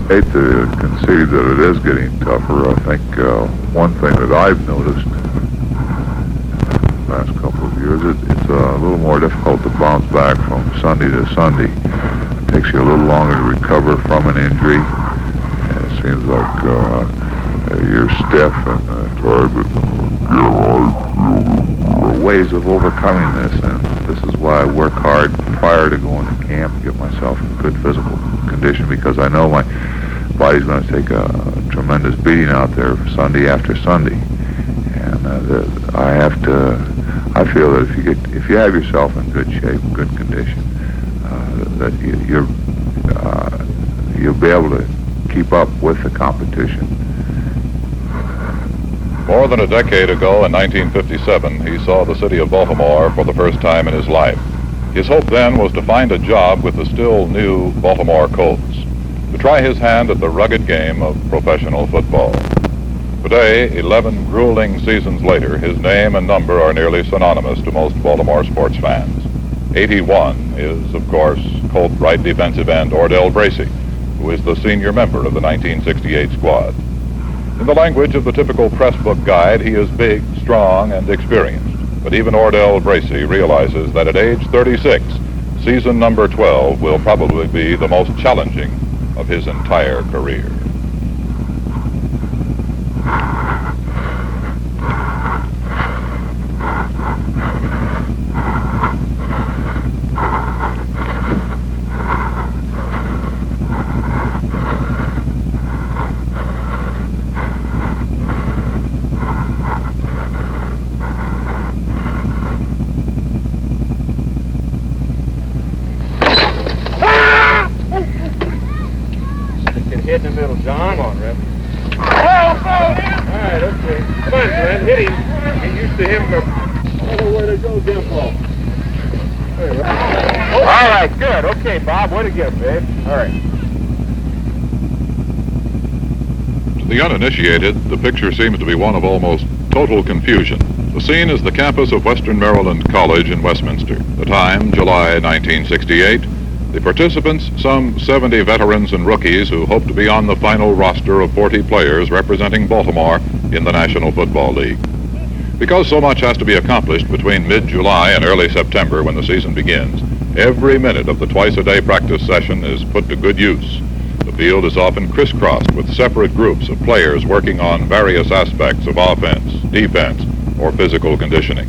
hate to concede that it is getting tougher. I think one thing that I've noticed the last couple of years, it's a little more difficult to bounce back from Sunday to Sunday. It takes you a little longer to recover from an injury. And it seems like you're stiff and tired, but there are ways of overcoming this, and this is why I work hard prior to going to camp to get myself in good physical condition, because I know my body's going to take a tremendous beating out there Sunday after Sunday, and I feel that if you have yourself in good shape, good condition, that you'll be able to keep up with the competition. More than a decade ago, in 1957, he saw the city of Baltimore for the first time in his life. His hope then was to find a job with the still new Baltimore Colts, to try his hand at the rugged game of professional football. Today, 11 grueling seasons later, his name and number are nearly synonymous to most Baltimore sports fans. 81 is, of course, Colt right defensive end Ordell Braase, who is the senior member of the 1968 squad. In the language of the typical press book guide, he is big, strong, and experienced. But even Ordell Braase realizes that at age 36, season number 12 will probably be the most challenging of his entire career. Hit in the middle, John. Come on, Rep. Oh, all right, okay. Come on, Glenn, hit him. Get used to him. I don't know where to go, Dimple. All right, good. Okay, Bob, way to go, babe. All right. To the uninitiated, the picture seems to be one of almost total confusion. The scene is the campus of Western Maryland College in Westminster. The time, July 1968. The participants, some 70 veterans and rookies who hope to be on the final roster of 40 players representing Baltimore in the National Football League. Because so much has to be accomplished between mid-July and early September when the season begins, every minute of the twice-a-day practice session is put to good use. The field is often crisscrossed with separate groups of players working on various aspects of offense, defense, or physical conditioning.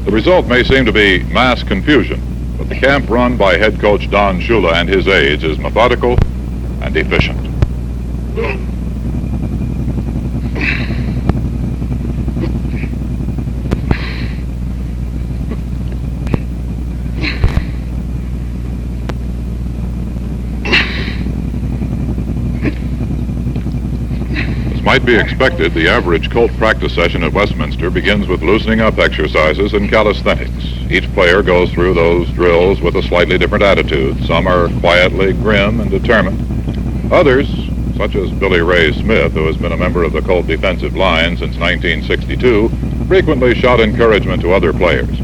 The result may seem to be mass confusion, but the camp run by head coach Don Shula and his aides is methodical and efficient. Might be expected, the average Colt practice session at Westminster begins with loosening up exercises and calisthenics. Each player goes through those drills with a slightly different attitude. Some are quietly grim and determined. Others, such as Billy Ray Smith, who has been a member of the Colt defensive line since 1962, frequently shout encouragement to other players.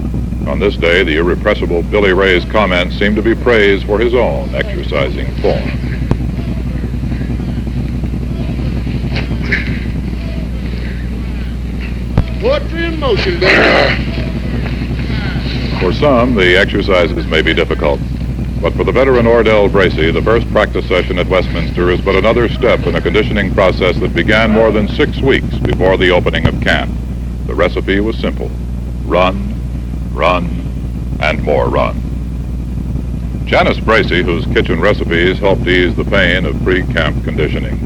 On this day, the irrepressible Billy Ray's comments seem to be praise for his own exercising form. What's in motion, baby? For some, the exercises may be difficult. But for the veteran Ordell Braase, the first practice session at Westminster is but another step in a conditioning process that began more than 6 weeks before the opening of camp. The recipe was simple. Run, run, and more run. Janice Braase, whose kitchen recipes helped ease the pain of pre-camp conditioning.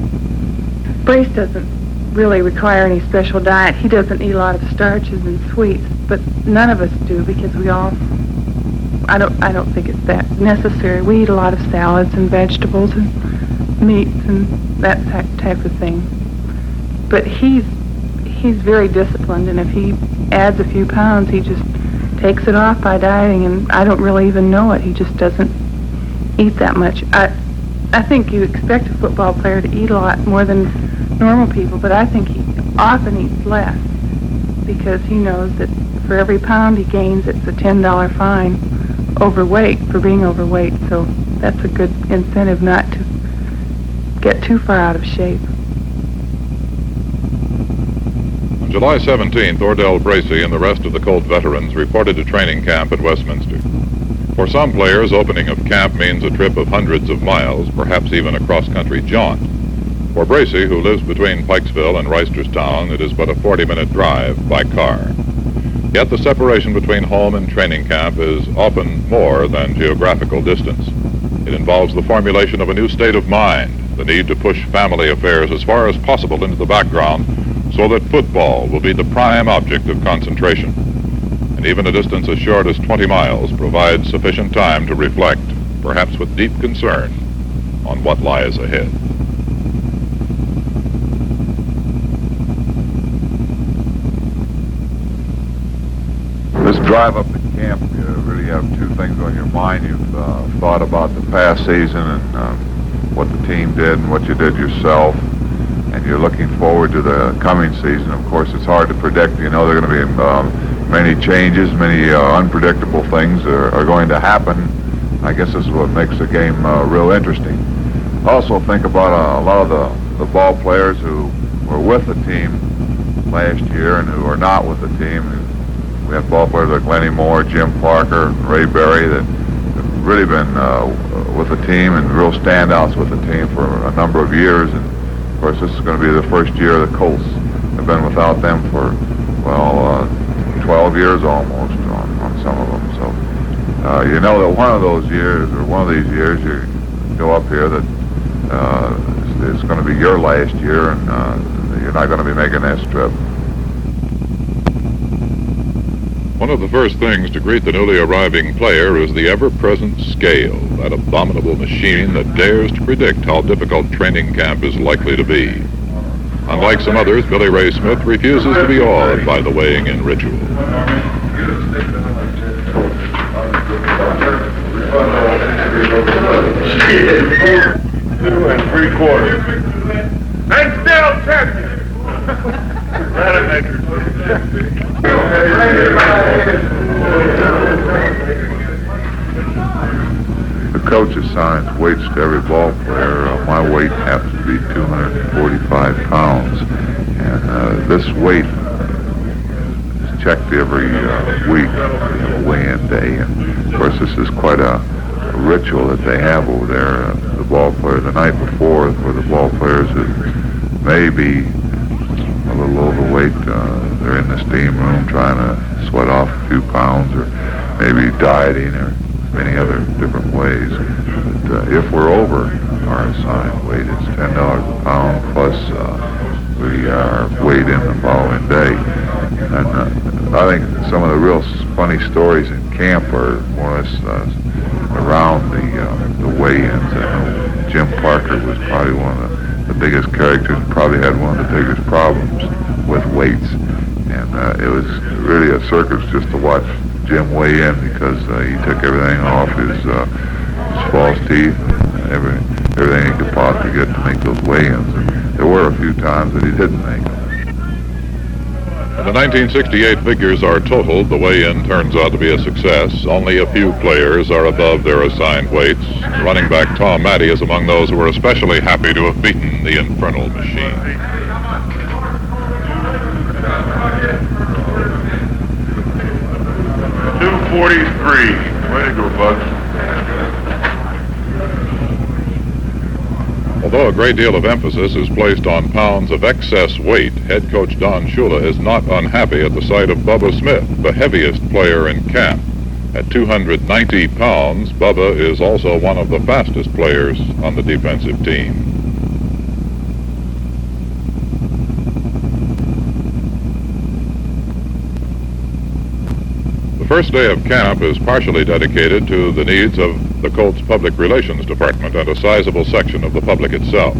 Braase doesn't really require any special diet. He doesn't eat a lot of starches and sweets, but none of us do because we all, I don't think it's that necessary. We eat a lot of salads and vegetables and meats and that type of thing. But he's very disciplined, and if he adds a few pounds, he just takes it off by dieting, and I don't really even know it. He just doesn't eat that much. I think you expect a football player to eat a lot more than normal people, but I think he often eats less because he knows that for every pound he gains, it's a $10 fine for being overweight. So that's a good incentive not to get too far out of shape. On July 17th, Ordell Braase and the rest of the Colt veterans reported to training camp at Westminster. For some players, opening of camp means a trip of hundreds of miles, perhaps even a cross-country jaunt. For Braase, who lives between Pikesville and Reisterstown, it is but a 40-minute drive by car. Yet the separation between home and training camp is often more than geographical distance. It involves the formulation of a new state of mind, the need to push family affairs as far as possible into the background so that football will be the prime object of concentration. And even a distance as short as 20 miles provides sufficient time to reflect, perhaps with deep concern, on what lies ahead. This drive up to camp, you really have two things on your mind. You've thought about the past season and what the team did and what you did yourself, and you're looking forward to the coming season. Of course, it's hard to predict. You know there are going to be many changes, many unpredictable things are going to happen. I guess this is what makes the game real interesting. Also think about a lot of the ball players who were with the team last year and who are not with the team. We have ball players like Lenny Moore, Jim Parker, Ray Berry that have really been with the team and real standouts with the team for a number of years. And of course, this is going to be the first year the Colts have been without them for, 12 years almost on some of them. So you know that one of those years, or one of these years, you go up here that it's going to be your last year, and you're not going to be making this trip. One of the first things to greet the newly arriving player is the ever-present scale, that abominable machine that dares to predict how difficult training camp is likely to be. Unlike some others, Billy Ray Smith refuses to be awed by the weighing-in ritual. 2 3/4. And still champion. The coach assigns weights to every ball player. My weight happens to be 245 pounds, and this weight is checked every week, weigh-in day. And of course, this is quite a ritual that they have over there. The ball player the night before, for the ball players who may be a little overweight, they're in the steam room trying to sweat off a few pounds, or maybe dieting, or many other different ways. But if we're over our assigned weight, it's $10 a pound, plus we are weighed in the following day. And I think some of the real funny stories in camp are more or less around the weigh-ins. I know Jim Parker was probably one of the biggest characters, and probably had one of the biggest problems with weights. And it was really a circus just to watch Jim weigh in, because he took everything off his false teeth, everything he could possibly get to make those weigh-ins. And there were a few times that he didn't make them. When the 1968 figures are totaled, the weigh-in turns out to be a success. Only a few players are above their assigned weights. Running back Tom Matty is among those who are especially happy to have beaten the infernal machine. 243. Way to go, Bud. Although a great deal of emphasis is placed on pounds of excess weight, head coach Don Shula is not unhappy at the sight of Bubba Smith, the heaviest player in camp. At 290 pounds, Bubba is also one of the fastest players on the defensive team. The first day of camp is partially dedicated to the needs of the Colts Public Relations Department and a sizable section of the public itself.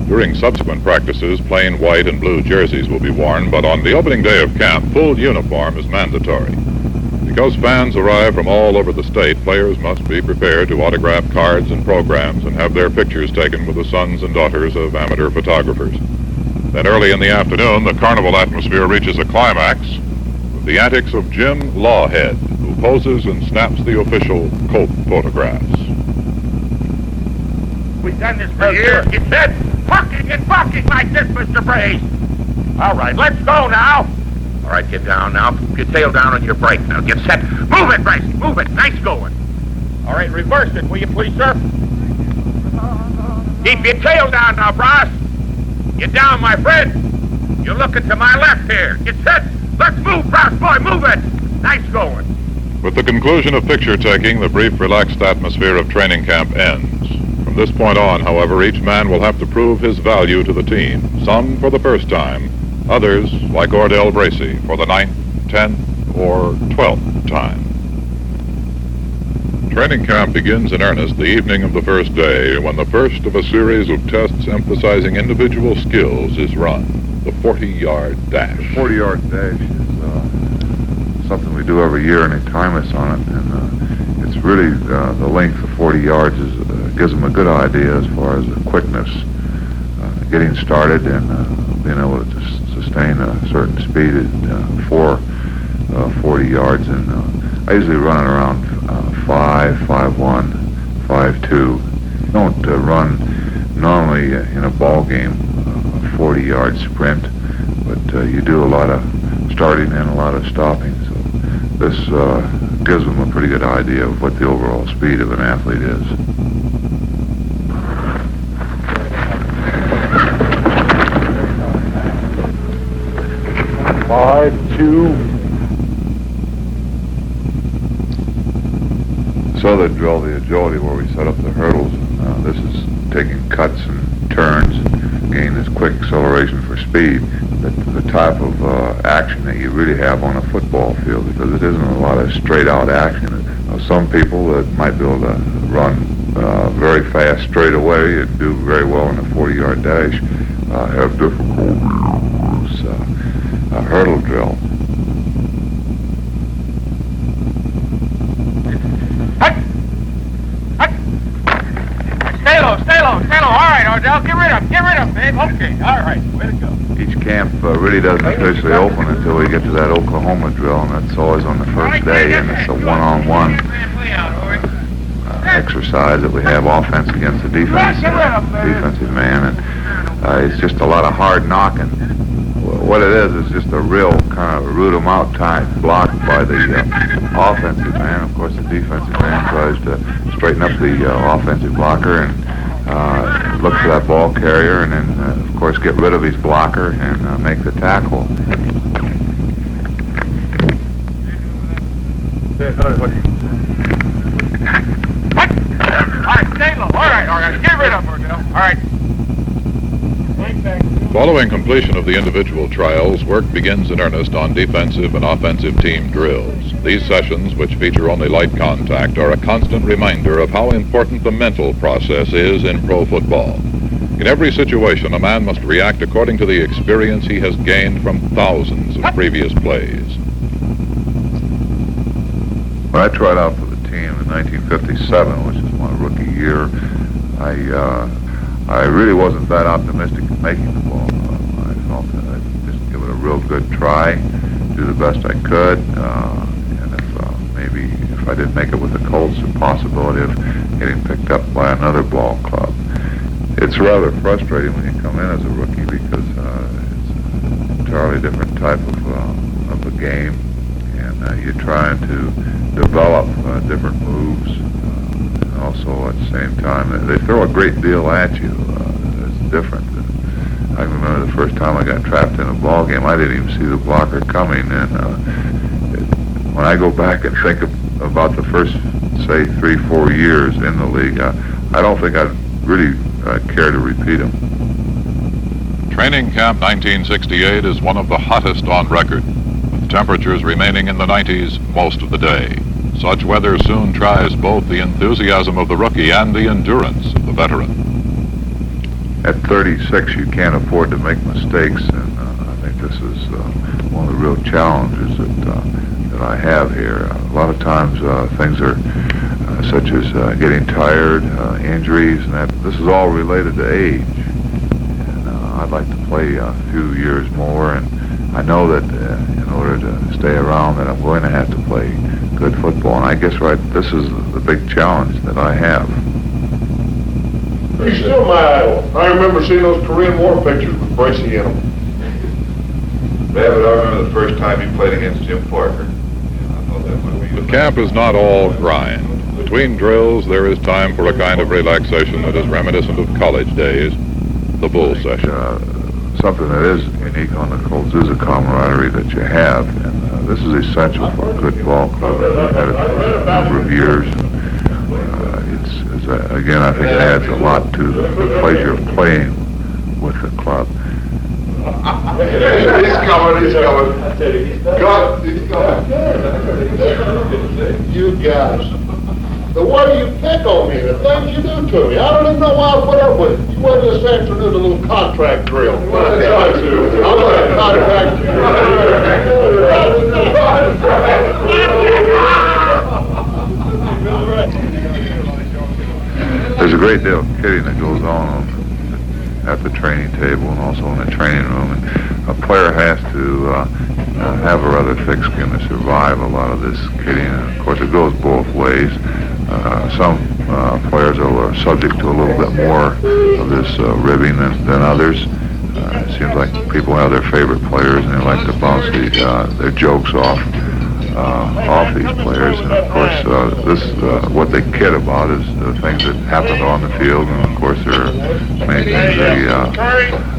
During subsequent practices, plain white and blue jerseys will be worn, but on the opening day of camp, full uniform is mandatory. Because fans arrive from all over the state, players must be prepared to autograph cards and programs and have their pictures taken with the sons and daughters of amateur photographers. Then early in the afternoon, the carnival atmosphere reaches a climax with the antics of Jim Lawhead, who poses and snaps the official Colt photographs. We've done this for years. Get set. Bucking and bucking like this, Mr. Braase. All right, let's go now. All right, get down now. Get tail down on your brake now. Get set. Move it, Brace. Move it. Nice going. All right, reverse it, will you please, sir? Keep your tail down now, Braase. Get down, my friend. You're looking to my left here. Get set. Let's move, Braase boy. Move it. Nice going. With the conclusion of picture taking, the brief, relaxed atmosphere of training camp ends. From this point on, however, each man will have to prove his value to the team. Some for the first time, others, like Ordell Brace, for the 9th, 10th, or 12th time. Training camp begins in earnest the evening of the first day, when the first of a series of tests emphasizing individual skills is run, the 40-yard dash. The 40-yard dash is something we do every year, and they time us on it, and it's really the length of 40 yards gives them a good idea as far as the quickness, getting started, and being able to sustain a certain speed for 40 yards. And I usually run it around 5, 5-1, 5-2. Don't run normally in a ball game a 40-yard sprint, but you do a lot of starting and a lot of stopping. So this gives them a pretty good idea of what the overall speed of an athlete is. So they drill the agility where we set up the hurdles. This is taking cuts and turns and gain this quick acceleration for speed. The type of action that you really have on a football field, because it isn't a lot of straight out action. Some people that might be able to run very fast straight away and do very well in a 40-yard dash have difficulty with a hurdle drill. Stay low. All right, Ordell, get rid of him, babe. Okay, all right, way to go. Each camp really doesn't officially open until we get to that Oklahoma drill, and that's always on the first day, and it's a one-on-one exercise that we have offense against the defensive man, and it's just a lot of hard knocking. What it is just a real kind of root 'em out type block by the offensive man. Of course, the defensive man tries to straighten up the offensive blocker and look for that ball carrier, and then, of course, get rid of his blocker and make the tackle. All right, stay low. All right, get rid of Ordell. All right. Following completion of the individual trials, work begins in earnest on defensive and offensive team drills. These sessions, which feature only light contact, are a constant reminder of how important the mental process is in pro football. In every situation, a man must react according to the experience he has gained from thousands of previous plays. When I tried out for the team in 1957, which is my rookie year, I really wasn't that optimistic in making the ball. I felt that I'd just give it a real good try, do the best I could, and if I didn't make it with the Colts, the possibility of getting picked up by another ball club. It's rather frustrating when you come in as a rookie because it's an entirely different type of a game, and you're trying to develop different moves. Also, at the same time, they throw a great deal at you. It's different. I remember the first time I got trapped in a ball game, I didn't even see the blocker coming. And when I go back and think about the first, say, 3-4 years in the league, I don't think I'd really care to repeat them. Training Camp 1968 is one of the hottest on record, with temperatures remaining in the 90s most of the day. Such weather soon tries both the enthusiasm of the rookie and the endurance of the veteran. At 36, you can't afford to make mistakes, and I think this is one of the real challenges that I have here. A lot of times things are such as getting tired, injuries, and that. This is all related to age. And I'd like to play a few years more, and I know that in order to stay around that I'm going to have to play good football, and I guess this is the big challenge that I have. He's still my idol. I remember seeing those Korean War pictures with Brace in them. David, I remember the first time you played against Jim Parker. The camp is not all grind. Between drills, there is time for a kind of relaxation that is reminiscent of college days, the bull session. Something that is unique on the Colts is a camaraderie that you have, and this is essential for a good ball club. We've had it for a number of years. Again, I think it adds a lot to the pleasure of playing with the club. He's coming. You guys, the way you pick on me, the things you do to me, I don't even know why I put up with it. You went this afternoon to a little contract drill. I'm going to contract There's a great deal of kidding that goes on at the training table and also in the training room, and a player has to have a rather thick skin to survive a lot of this kidding. And of course, it goes both ways. Some players are subject to a little bit more of this ribbing than others. It seems like people have their favorite players and they like to bounce their jokes off these players. And of course, what they kid about is the things that happen on the field, and of course there are many things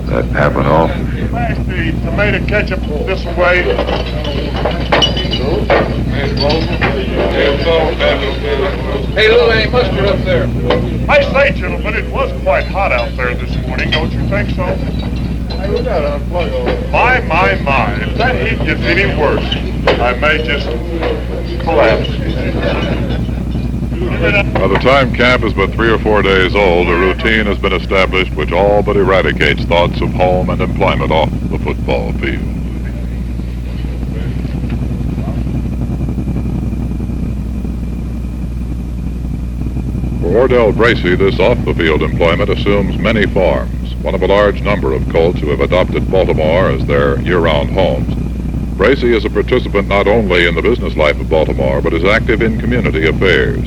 that happen off the field. Pass the tomato ketchup this way. Hey, little ain't mustard up there. I say, gentlemen, it was quite hot out there this morning, don't you think so? My. If that heat gets any worse, I may just collapse. By the time camp is but 3 or 4 days old, a routine has been established which all but eradicates thoughts of home and employment off the football field. For Ordell Brace, this off-the-field employment assumes many forms, one of a large number of Colts who have adopted Baltimore as their year-round homes. Brace is a participant not only in the business life of Baltimore, but is active in community affairs.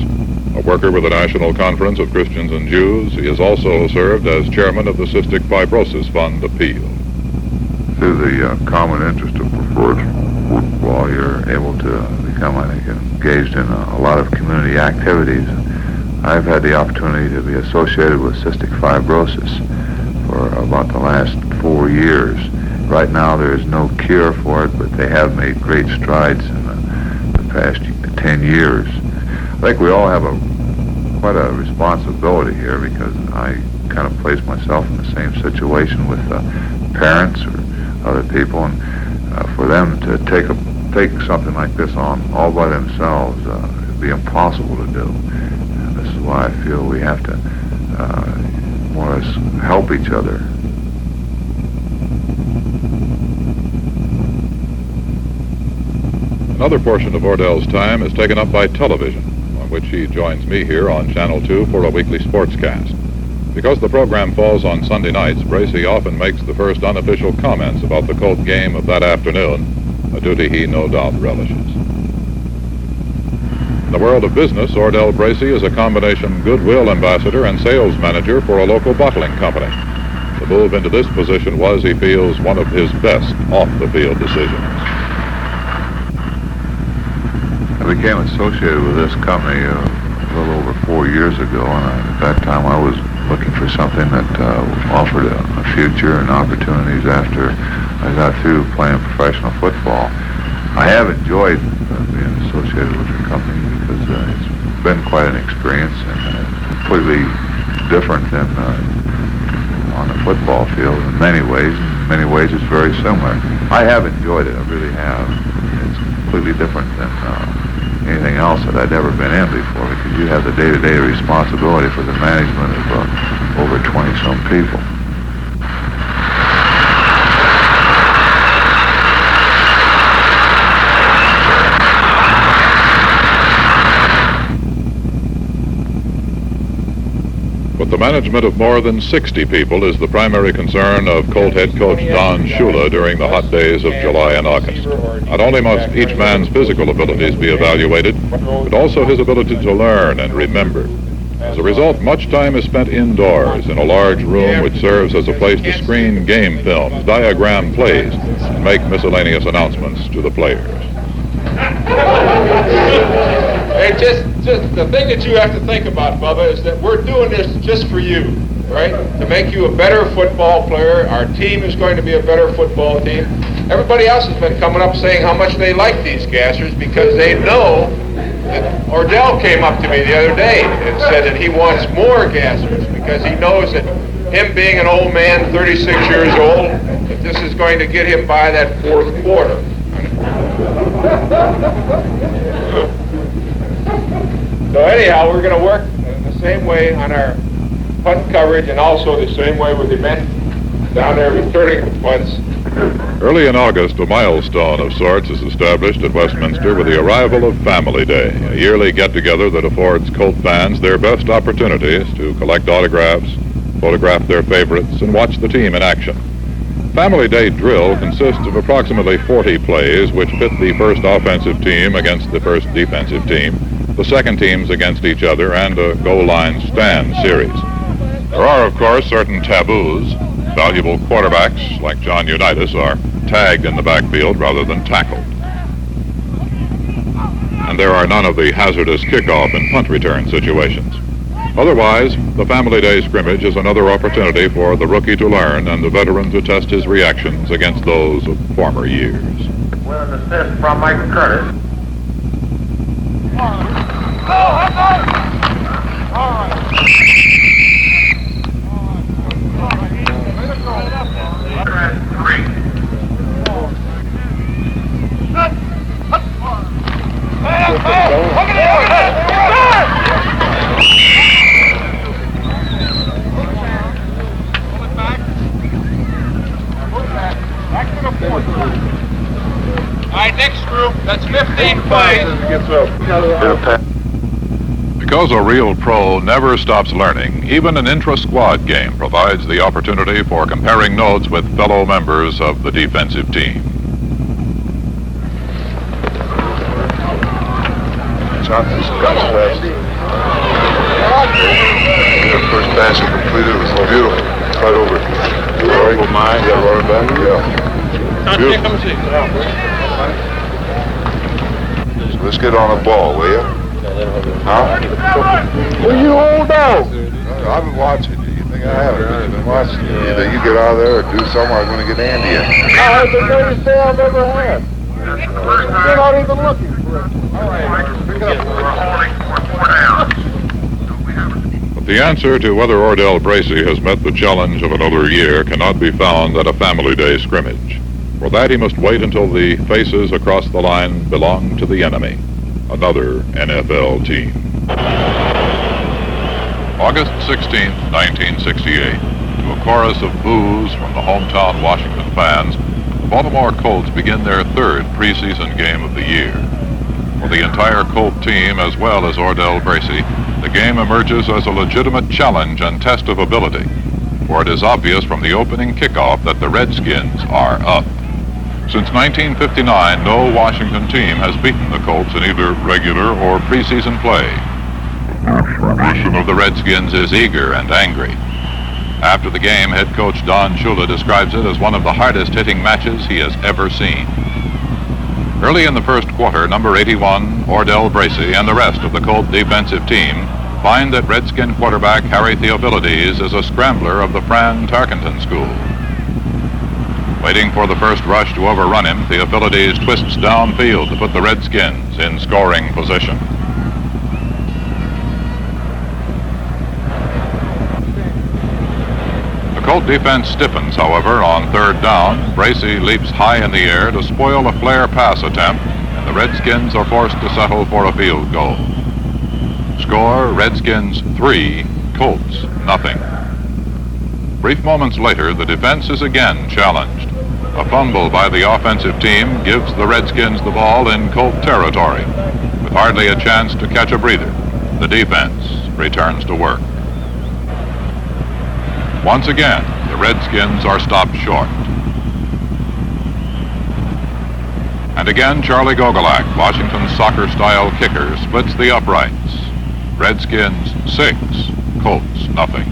A worker with the National Conference of Christians and Jews, he has also served as chairman of the Cystic Fibrosis Fund Appeal. Through the common interest of preferred football, you're able to become, I think, engaged in a lot of community activities. I've had the opportunity to be associated with cystic fibrosis for about the last 4 years. Right now there is no cure for it, but they have made great strides in the past 10 years. I think we all have quite a responsibility here, because I kind of place myself in the same situation with parents or other people, and for them to take something like this on all by themselves would be impossible to do. And this is why I feel we have to more or less help each other. Another portion of Ordell's time is taken up by television, on which he joins me here on Channel 2 for a weekly sportscast. Because the program falls on Sunday nights, Brace often makes the first unofficial comments about the Colt game of that afternoon, a duty he no doubt relishes. In the world of business, Ordell Brace is a combination goodwill ambassador and sales manager for a local bottling company. The move into this position was, he feels, one of his best off-the-field decisions. I became associated with this company a little over 4 years ago, and at that time I was looking for something that offered a future and opportunities after I got through playing professional football. I have enjoyed being associated with the company, because it's been quite an experience and completely different than on the football field in many ways. In many ways it's very similar. I have enjoyed it, I really have. It's completely different than anything else that I'd ever been in before, because you have the day-to-day responsibility for the management of over 20-some people. But the management of more than 60 people is the primary concern of Colt head coach Don Shula during the hot days of July and August. Not only must each man's physical abilities be evaluated, but also his ability to learn and remember. As a result, much time is spent indoors in a large room which serves as a place to screen game films, diagram plays, and make miscellaneous announcements to the players. Hey, just the thing that you have to think about, Bubba, is that we're doing this just for you, right? To make you a better football player. Our team is going to be a better football team. Everybody else has been coming up saying how much they like these gassers because they know that Ordell came up to me the other day and said that he wants more gassers because he knows that him being an old man, 36 years old, that this is going to get him by that fourth quarter. So anyhow, we're going to work the same way on our punt coverage and also the same way with the men down there returning the punts. Early in August, a milestone of sorts is established at Westminster with the arrival of Family Day, a yearly get-together that affords Colt fans their best opportunities to collect autographs, photograph their favorites, and watch the team in action. Family Day drill consists of approximately 40 plays which pit the first offensive team against the first defensive team, the second teams against each other, and a goal line stand series. There are, of course, certain taboos. Valuable quarterbacks, like John Unitas, are tagged in the backfield rather than tackled. And there are none of the hazardous kickoff and punt return situations. Otherwise, the Family Day scrimmage is another opportunity for the rookie to learn and the veteran to test his reactions against those of former years. With an assist from Mike Curtis. All right, next group, that's 15 plays. Because a real pro never stops learning, even an intra-squad game provides the opportunity for comparing notes with fellow members of the defensive team. The first pass he completed was beautiful. Right over. Right mind. Yeah, right back. Yeah. So let's get on the ball, will you? Huh? Well, you hold out. I've been watching you. You think I haven't? I've been watching you. Either you get out of there or do something, I'm going to get Andy in. I had the greatest day I've ever had. You're not even looking for it. All right. But the answer to whether Ordell Braase has met the challenge of another year cannot be found at a Family Day scrimmage. For that, he must wait until the faces across the line belong to the enemy, another NFL team. August 16, 1968. To a chorus of boos from the hometown Washington fans, the Baltimore Colts begin their third preseason game of the year. For the entire Colt team, as well as Ordell Braase, the game emerges as a legitimate challenge and test of ability, for it is obvious from the opening kickoff that the Redskins are up. Since 1959, no Washington team has beaten the Colts in either regular or preseason play. The nation of the Redskins is eager and angry. After the game, head coach Don Shula describes it as one of the hardest-hitting matches he has ever seen. Early in the first quarter, number 81, Ordell Braase, and the rest of the Colt defensive team find that Redskin quarterback Harry Theophilides is a scrambler of the Fran Tarkenton school. Waiting for the first rush to overrun him, Theophilides twists downfield to put the Redskins in scoring position. The Colt defense stiffens, however, on third down. Braase leaps high in the air to spoil a flare pass attempt, and the Redskins are forced to settle for a field goal. Score, Redskins 3, Colts nothing. Brief moments later, the defense is again challenged. A fumble by the offensive team gives the Redskins the ball in Colt territory. With hardly a chance to catch a breather, the defense returns to work. Once again, the Redskins are stopped short. And again, Charlie Gogolak, Washington's soccer-style kicker, splits the uprights. Redskins 6, Colts nothing.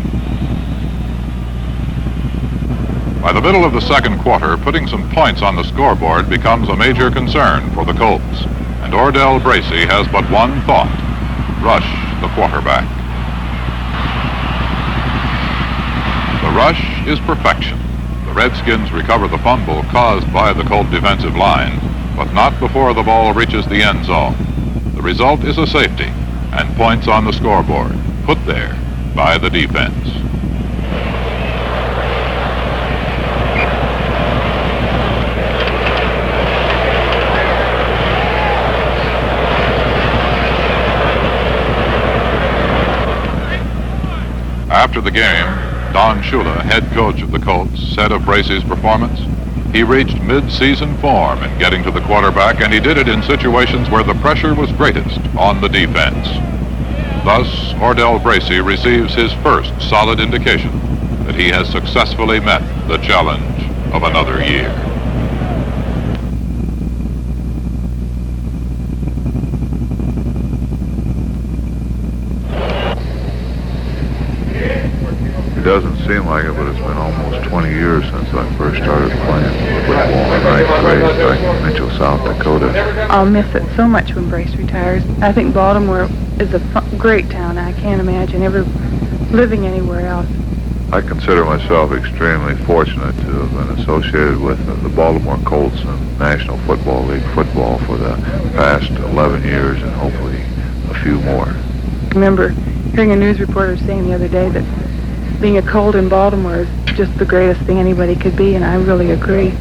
By the middle of the second quarter, putting some points on the scoreboard becomes a major concern for the Colts, and Ordell Braase has but one thought: rush the quarterback. The rush is perfection. The Redskins recover the fumble caused by the Colt defensive line, but not before the ball reaches the end zone. The result is a safety and points on the scoreboard, put there by the defense. After the game, Don Shula, head coach of the Colts, said of Brace's performance, "He reached mid-season form in getting to the quarterback, and he did it in situations where the pressure was greatest on the defense." Thus, Ordell Braase receives his first solid indication that he has successfully met the challenge of another year. It doesn't seem like it, but it's been almost 20 years since I first started playing football in ninth grade back in Mitchell, South Dakota. I'll miss it so much when Brace retires. I think Baltimore is a great town. I can't imagine ever living anywhere else. I consider myself extremely fortunate to have been associated with the Baltimore Colts and National Football League football for the past 11 years and hopefully a few more. I remember hearing a news reporter saying the other day that being a Colt in Baltimore is just the greatest thing anybody could be, and I really agree.